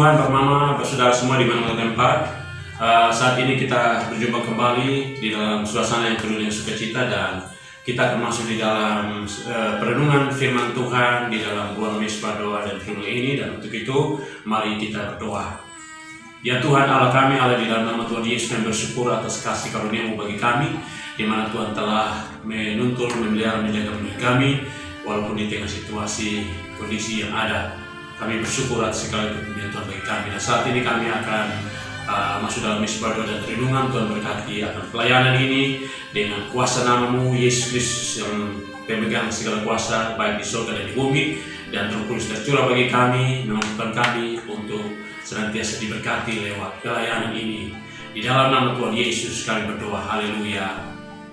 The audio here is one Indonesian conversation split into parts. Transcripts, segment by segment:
Tuhan, Pak Mama, Pak Saudara semua di mana-mana tempat. Saat ini kita berjumpa kembali di dalam suasana yang penuh dengan sukacita, dan kita akan masuk di dalam perenungan firman Tuhan di dalam bulan Misbah doa dan renungan ini. Dan untuk itu, mari kita berdoa. Ya Tuhan Allah kami, Allah di dalam nama Tuhan Yesus, kami bersyukur atas kasih karunia-Mu bagi kami, di mana Tuhan telah menuntun, memelihara, menjaga kami, walaupun di tengah situasi, kondisi yang ada. Kami bersyukur atas segala kebaikan Tuhan bagi kami. Dan saat ini kami akan masuk dalam Misbah doa dan renungan. Tuhan berkati akan pelayanan ini dengan kuasa nama-Mu Yesus Kristus yang pemegang segala kuasa baik di surga dan di bumi. Dan Roh Kudus tercurah bagi kami, memampukan kami untuk senantiasa diberkati lewat pelayanan ini. Di dalam nama Tuhan Yesus kami berdoa. Haleluya.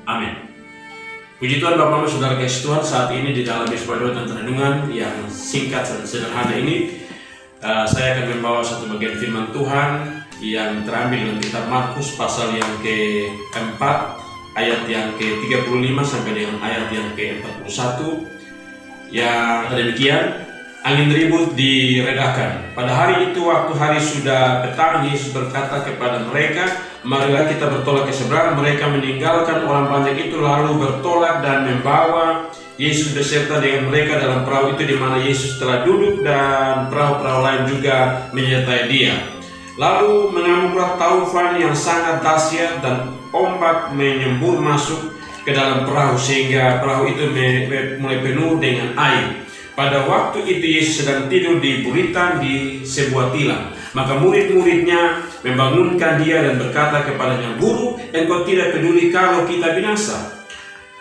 Amin. Puji Tuhan, Bapak, Saudara kasih Tuhan, saat ini di dalam Misbah doa dan renungan yang singkat dan sederhana ini, saya akan membawa satu bagian firman Tuhan yang terambil dalam kitab Markus pasal yang keempat, ayat yang ke-35 sampai dengan ayat yang ke-41, yang demikian: angin ribut diredakan. Pada hari itu, waktu hari sudah petang, Yesus berkata kepada mereka, "Marilah kita bertolak ke seberang." Mereka meninggalkan orang banyak itu lalu bertolak dan membawa Yesus beserta dengan mereka dalam perahu itu, di mana Yesus telah duduk, dan perahu-perahu lain juga menyertai Dia. Lalu mengamuklah taufan yang sangat dahsyat, dan ombak menyembur masuk ke dalam perahu sehingga perahu itu mulai penuh dengan air. Pada waktu itu Yesus sedang tidur di buritan di sebuah tilam. Maka murid-muridnya membangunkan Dia dan berkata kepadanya, "Guru, Engkau tidak peduli kalau kita binasa?"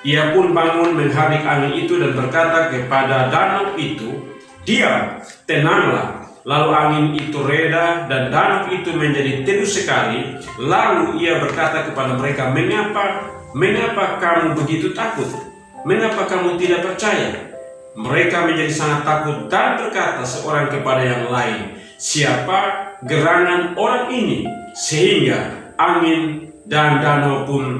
Ia pun bangun mengharik angin itu dan berkata kepada danau itu, "Diam, tenanglah." Lalu angin itu reda dan danau itu menjadi teduh sekali. Lalu Ia berkata kepada mereka, Mengapa kamu begitu takut? Mengapa kamu tidak percaya?" Mereka menjadi sangat takut dan berkata seorang kepada yang lain, "Siapa gerangan orang ini sehingga angin dan danau pun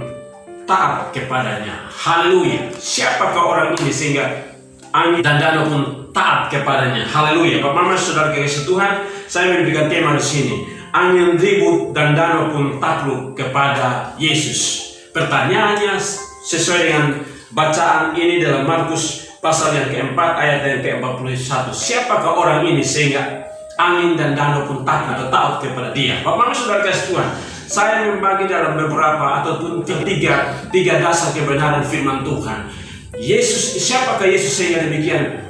taat kepadanya?" Haleluya. Siapakah orang ini sehingga angin dan danau pun taat kepadanya? Haleluya. Bapak, Mama, Saudara kasih Tuhan, saya memberikan tema di sini: angin ribut dan danau pun takluk kepada Yesus. Pertanyaannya sesuai dengan bacaan ini dalam Markus pasal yang keempat ayat yang ke-41. Siapakah orang ini sehingga angin dan danau pun takut atau taat kepada Dia? Bapak, Mama, Saudara kasih Tuhan, saya membagi dalam beberapa ataupun tiga dasar kebenaran firman Tuhan. Siapakah Yesus sehingga demikian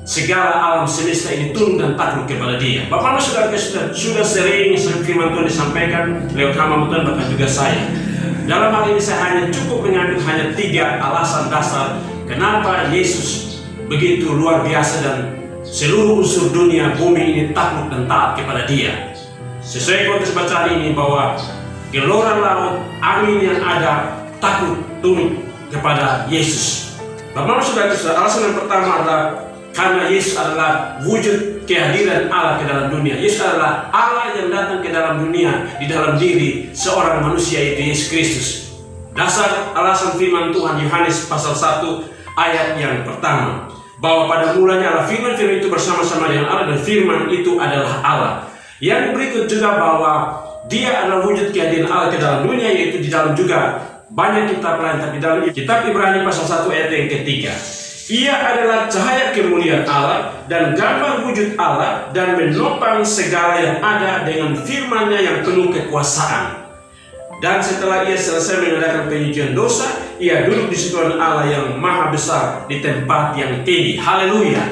segala alam semesta ini tunduk dan takluk kepada Dia? Bapak, Mama, Saudara kasih Tuhan, sudah sering firman Tuhan disampaikan lewat hamba Tuhan, bahkan juga saya. Dalam hal ini saya hanya cukup mengambil hanya 3 alasan dasar kenapa Yesus begitu luar biasa dan seluruh unsur dunia bumi ini takluk dan taat kepada Dia. Sesuai konteks bacaan ini bahwa gelora laut, angin yang ada takut tunduk kepada Yesus. Bapak, Saudara, alasan yang pertama adalah karena Yesus adalah wujud kehadiran Allah ke dalam dunia. Yesus adalah Allah yang datang ke dalam dunia di dalam diri seorang manusia, yaitu Yesus Kristus. Dasar alasan firman Tuhan Yohanes pasal 1 ayat yang pertama, bahwa pada mulanya Allah, firman itu bersama-sama dengan Allah, dan firman itu adalah Allah. Yang berikut juga bahwa Dia adalah wujud kehadiran Allah ke dalam dunia, yaitu di dalam juga banyak kitab lain, tapi dalam kitab Ibrani pasal 1 ayat yang ketiga, Ia adalah cahaya kemuliaan Allah dan gambar wujud Allah, dan menopang segala yang ada dengan firman-Nya yang penuh kekuasaan. Dan setelah Ia selesai mengadakan penyucian dosa, Ia duduk di sebelah Allah yang maha besar di tempat yang tinggi. Haleluya.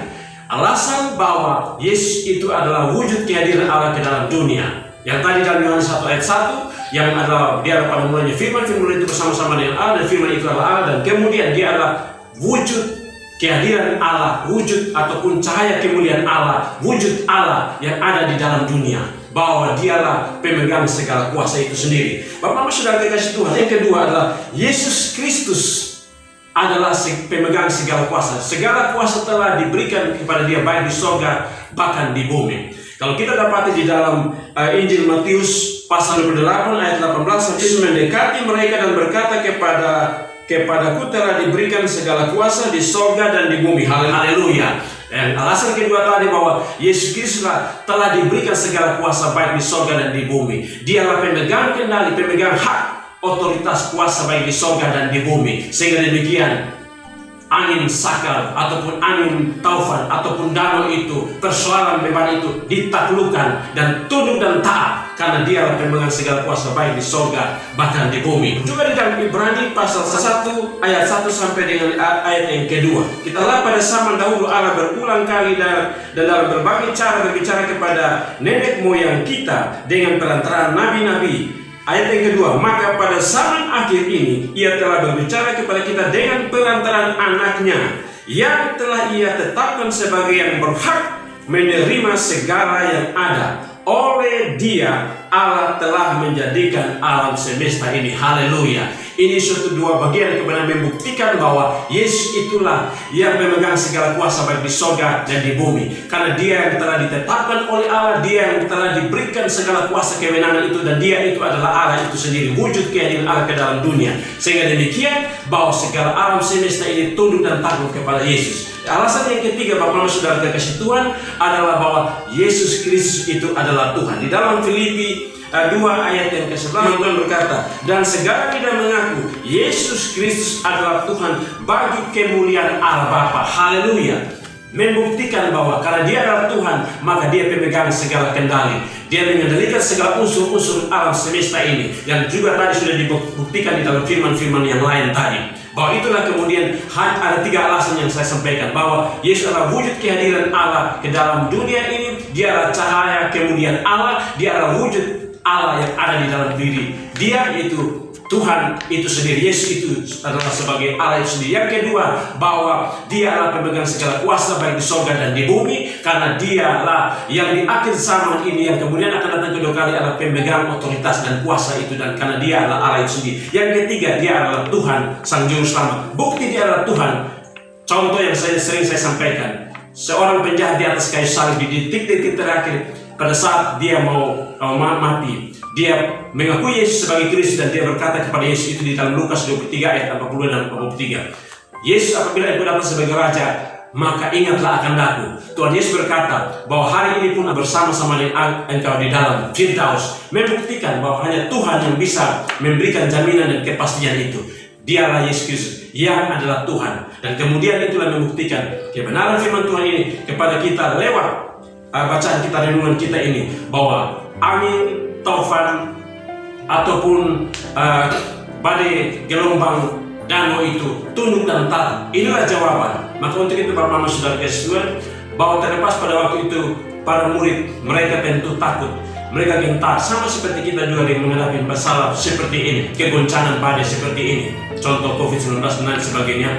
Alasan bahwa Yesus itu adalah wujud kehadiran Allah ke dalam dunia, yang tadi dalam Yohanes 1 ayat 1, yang adalah Dia pada mulanya firman itu bersama-sama dengan Allah, dan firman itu adalah Allah, dan kemudian Dia adalah wujud kehadiran Allah, wujud ataupun cahaya kemuliaan Allah, wujud Allah yang ada di dalam dunia, bahwa Dialah pemegang segala kuasa itu sendiri. Bapak, Mama, Saudara kasih Tuhan, yang kedua adalah Yesus Kristus adalah pemegang segala kuasa. Segala kuasa telah diberikan kepada Dia, baik di sorga bahkan di bumi. Kalau kita dapati di dalam Injil Matius pasal 28 ayat 18, Yesus mendekati mereka dan berkata kepadaku telah diberikan segala kuasa di sorga dan di bumi. Haleluya. Dan alasan kedua tadi bahwa Yesus Kristus telah diberikan segala kuasa baik di sorga dan di bumi. Dialah pemegang kendali, pemegang hak, otoritas kuasa baik di sorga dan di bumi. Sehingga demikian angin sakal ataupun angin taufan ataupun danau itu, persoalan beban itu ditaklukkan dan tunduk dan taat, karena dia pemegang segala kuasa baik di sorga bahkan di bumi. Juga di dalam Ibrani pasal 1 ayat 1 sampai dengan ayat yang kedua, kita lihat pada zaman dahulu Allah berulang kali dan dalam berbagai cara berbicara kepada nenek moyang kita dengan perantaraan nabi-nabi. Ayat yang kedua, maka pada zaman akhir ini ia telah berbicara kepada kita dengan perantaraan anaknya yang telah ia tetapkan sebagai yang berhak menerima segala yang ada. Oleh dia Allah telah menjadikan alam semesta ini. Haleluya. Ini suatu dua bagian kebenaran membuktikan bahwa Yesus itulah yang memegang segala kuasa baik di sorga dan di bumi. Karena dia yang telah ditetapkan oleh Allah, dia yang telah diberikan segala kuasa kewenangan itu, dan dia itu adalah Allah itu sendiri, wujud kehadiran Allah ke dalam dunia. Sehingga demikian bahwa segala alam semesta ini tunduk dan takluk kepada Yesus. Alasan yang ketiga Bapak Saudara kekasih Tuhan adalah bahwa Yesus Kristus itu adalah Tuhan. Di dalam Filipi 2 ayat yang ke-11 Tuhan berkata, dan segala lidah mengaku Yesus Kristus adalah Tuhan bagi kemuliaan Allah Bapa. Haleluya. Membuktikan bahwa karena dia adalah Tuhan, maka dia pemegang segala kendali. Dia mengendalikan segala unsur-unsur alam semesta ini. Dan juga tadi sudah dibuktikan di dalam firman-firman yang lain tadi. Bahwa itulah kemudian ada tiga alasan yang saya sampaikan. Bahwa Yesus adalah wujud kehadiran Allah ke dalam dunia ini. Dia adalah cahaya kemudian Allah. Dia adalah wujud Allah yang ada di dalam diri dia, yaitu Tuhan itu sendiri. Yesus itu adalah sebagai Allah itu sendiri. Yang kedua, bahwa dia adalah pemegang segala kuasa baik di sorga dan di bumi, karena dialah yang di akhir zaman ini yang kemudian akan datang kedua kali adalah pemegang otoritas dan kuasa itu, dan karena dia adalah Allah itu sendiri. Yang ketiga, dia adalah Tuhan Sang Juru Selamat. Bukti dia adalah Tuhan. Contoh yang sering saya sampaikan, seorang penjahat di atas kayu salib di detik-detik terakhir pada saat dia mau mati, dia mengakui Yesus sebagai Kristus, dan dia berkata kepada Yesus itu di dalam Lukas 23 ayat 40 dan 43. Yesus, apabila Engkau datang sebagai Raja, maka ingatlah akan aku. Tuhan Yesus berkata bahwa hari ini pun bersama-sama dengan engkau di dalam Firdaus, membuktikan bahwa hanya Tuhan yang bisa memberikan jaminan dan kepastian itu. Dialah Yesus Kristus yang adalah Tuhan, dan kemudian itulah membuktikan kebenaran firman Tuhan ini kepada kita lewat bacaan kita, renungan kita ini, bahwa angin, taufan ataupun badai, gelombang, danau itu tunduk dan taat. Inilah jawaban. Maka untuk itu Bapak Mama Saudara Yesus, bahwa terlepas pada waktu itu para murid mereka tentu takut, mereka gentar, sama seperti kita juga yang menghadapi masalah seperti ini, kegoncangan badai seperti ini, contoh COVID-19 dan sebagainya.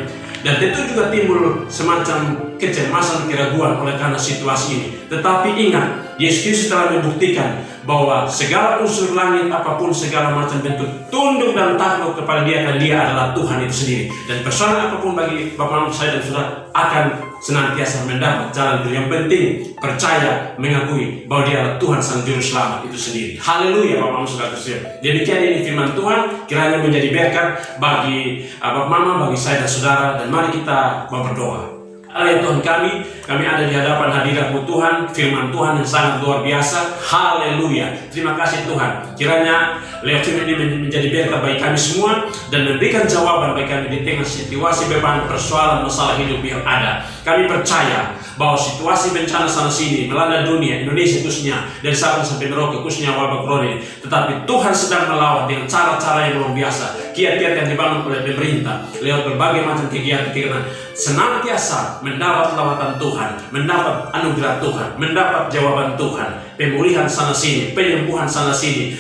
Dan tentu juga timbul semacam kecemasan, keraguan oleh karena situasi ini. Tetapi ingat, Yesus Kristus telah membuktikan bahwa segala unsur langit apapun, segala macam bentuk, tunduk dan takluk kepada dia, karena dia adalah Tuhan itu sendiri. Dan persoalan apapun bagi Bapak, saya dan saudara akan senantiasa mendapat jalan itu. Yang penting percaya, mengakui bahwa dia adalah Tuhan Sang Juru Selamat itu sendiri. Haleluya Bapak saudara sekalian. Demikian ini firman Tuhan, kiranya menjadi berkat bagi Bapak Mama, bagi saya dan saudara, dan mari kita berdoa. Allah Tuhan kami ada di hadapan hadirat-Mu Tuhan, firman Tuhan yang sangat luar biasa. Haleluya. Terima kasih Tuhan. Kiranya lewat firman ini menjadi berkat bagi kami semua dan memberikan jawaban bagi kami di tengah situasi beban, persoalan, masalah hidup yang ada. Kami percaya bahwa situasi bencana sana sini melanda dunia, Indonesia khususnya, dari Sabang sampai Merauke khususnya wabah corona ini. Tetapi Tuhan sedang melawan dengan cara-cara yang luar biasa. Kiat-kiat yang dibangun oleh pemerintah lewat berbagai macam kegiatan-kegiatan, senantiasa mendapat lawatan Tuhan, mendapat anugerah Tuhan, mendapat jawaban Tuhan, pemulihan sana sini, penyembuhan sana sini.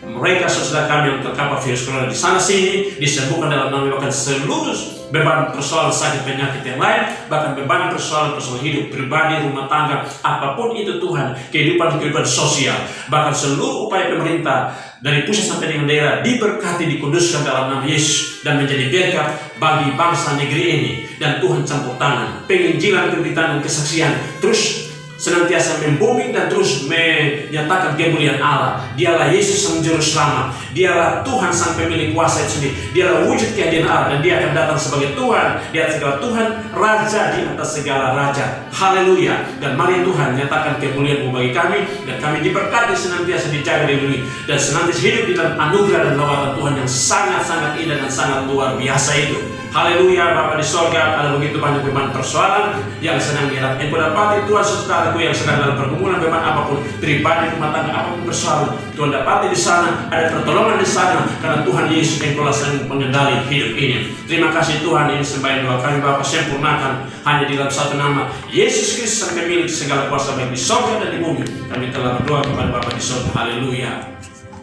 Mereka saudara kami yang terkapar virus corona di sana sini disembuhkan dalam nama, bahkan seluruh beban persoalan sakit penyakit yang lain, bahkan beban persoalan hidup pribadi, rumah tangga, apapun itu Tuhan, kehidupan sosial, bahkan seluruh upaya pemerintah dari pusat sampai dengan daerah diberkati, dikuduskan dalam nama Yesus, dan menjadi berkat bagi bangsa negeri ini. Dan Tuhan campur tangan, penginjilan, pemberitaan, dan kesaksian terus senantiasa membumi dan terus menyatakan kemuliaan Allah. Dialah Yesus Sang Juru Selamat, dialah Tuhan Sang Pemilik kuasa itu sendiri, dialah wujud kehadiran Allah, dan dia akan datang sebagai Tuhan di atas segala Tuhan, Raja di atas segala Raja. Haleluya. Dan mari Tuhan nyatakan kemuliaan-Mu bagi kami, dan kami diberkati, senantiasa dijaga, dilindungi, dan senantiasa hidup di dalam anugerah dan lawatan Tuhan yang sangat-sangat indah dan sangat luar biasa itu. Haleluya. Bapa di sorga, ada begitu banyak beban persoalan yang sedang dihadapi. Engkau dapati Tuhan, saudaraku yang sedang dalam pergumulan beban apapun, pribadi, rumah tangga, apapun persoalan, Tuhan dapati di sana, ada pertolongan di sana, karena Tuhan Yesus Engkau sang pengendali hidup ini. Terima kasih Tuhan, ini sembahyang doa kami Bapa, sempurnakan hanya di dalam satu nama, Yesus Kristus Sang Pemilik segala kuasa baik di sorga dan di bumi. Kami telah berdoa kepada Bapa di sorga. Haleluya.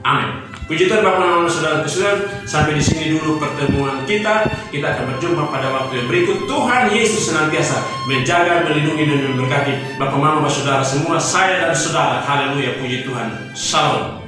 Amin. Puji Tuhan Bapa, nama saudara-saudara. Sampai di sini dulu pertemuan kita. Kita akan berjumpa pada waktu yang berikut. Tuhan Yesus senantiasa menjaga, melindungi, dan memberkati Bapak, Mama, saudara semua, saya dan saudara. Haleluya. Puji Tuhan. Shalom.